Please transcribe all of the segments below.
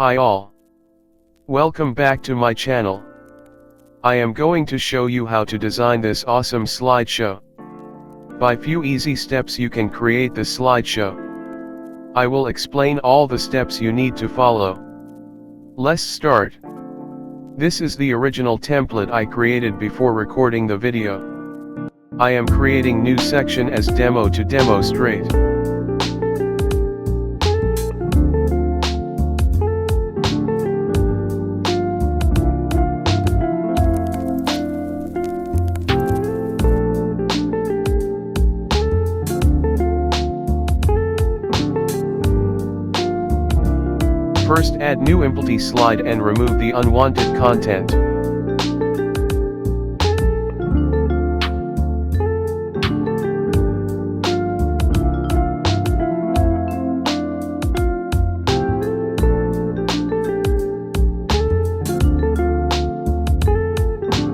Hi all. Welcome back to my channel. I am going to show you how to design this awesome slideshow. By few easy steps you can create the slideshow. I will explain all the steps you need to follow. Let's start. This is the original template I created before recording the video. I am creating new section as demo to demonstrate. First add new empty slide and remove the unwanted content.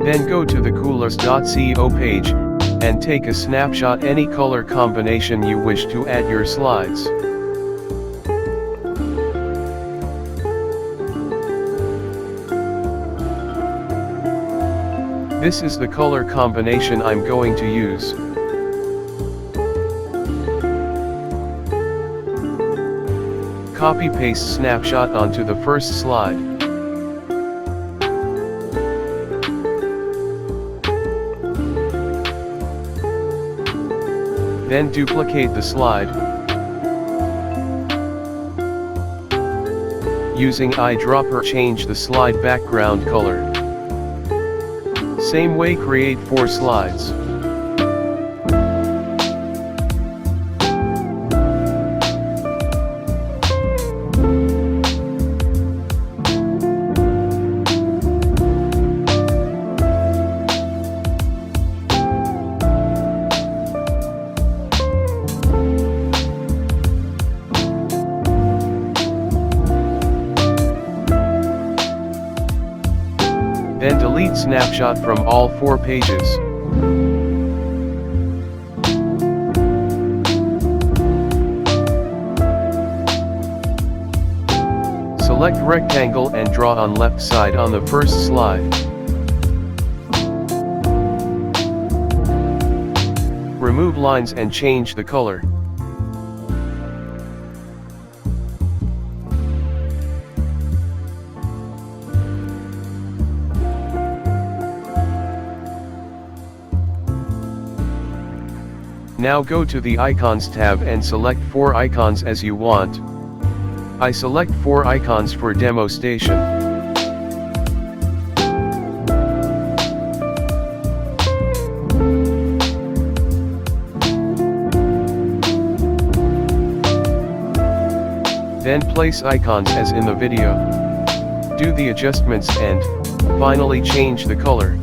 Then go to the coolers.co page, and take a snapshot any color combination you wish to add your slides. This is the color combination I'm going to use. Copy-paste snapshot onto the first slide. Then duplicate the slide. Using eyedropper change the slide background color. Same way create 4 slides. Then delete snapshot from all 4 pages. Select rectangle and draw on left side on the first slide. Remove lines and change the color. Now go to the Icons tab and select 4 icons as you want. I select 4 icons for demo station. Then place icons as in the video. Do the adjustments and, finally change the color.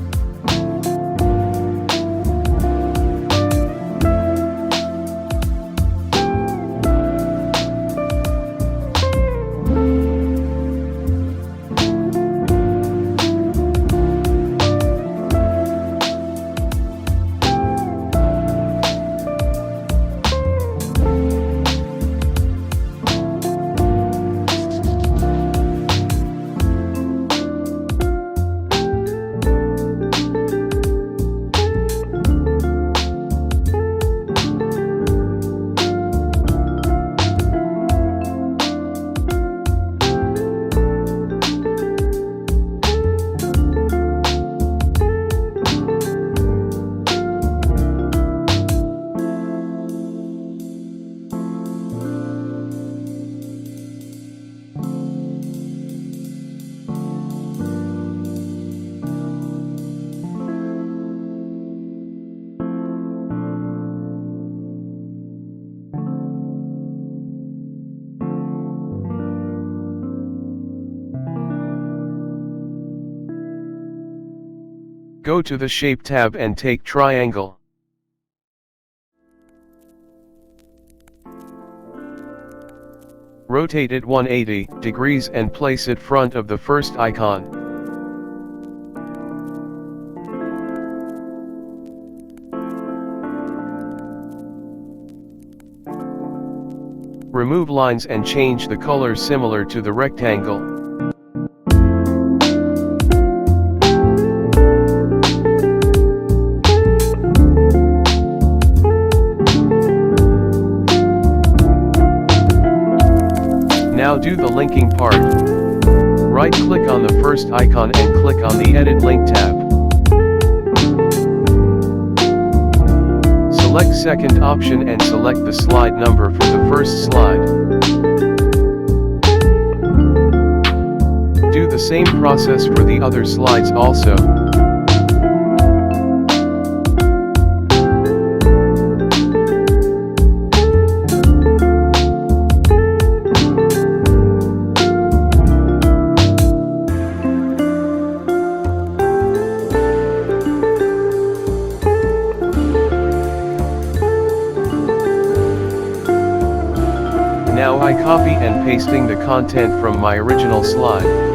Go to the Shape tab and take triangle. Rotate it 180 degrees and place it front of the first icon. remove lines and change the color similar to the rectangle. Now do the linking part. Right-click on the first icon and click on the Edit Link tab. Select second option and select the slide number for the first slide. Do the same process for the other slides also. Now I copy and pasting the content from my original slide.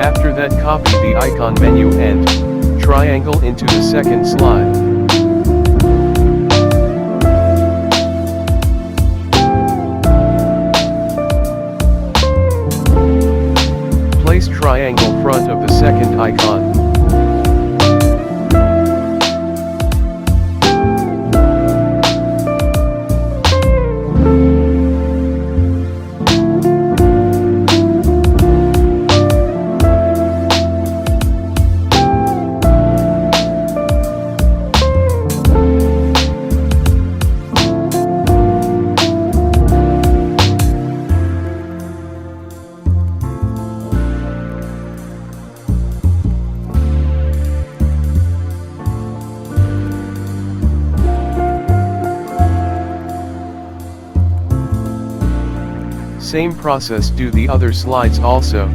After that, copy the icon menu and triangle into the second slide. Place triangle front of the second icon. Same process, do the other slides also.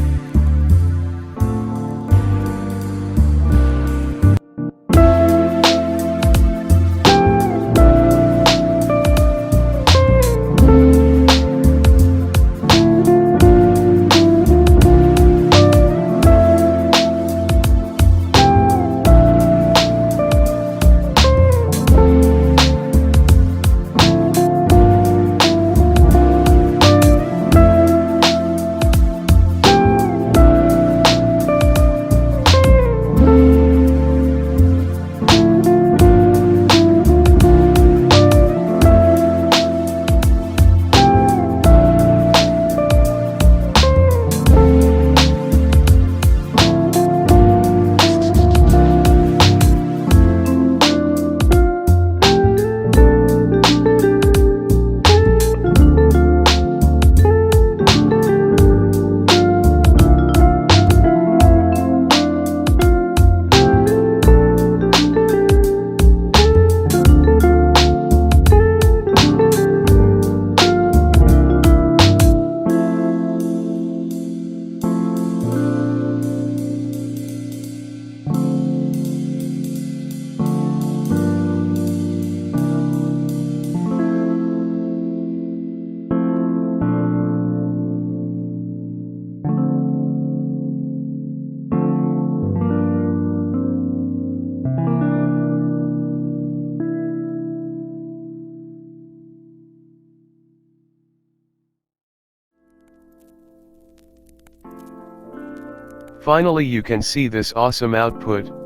Finally, you can see this awesome output.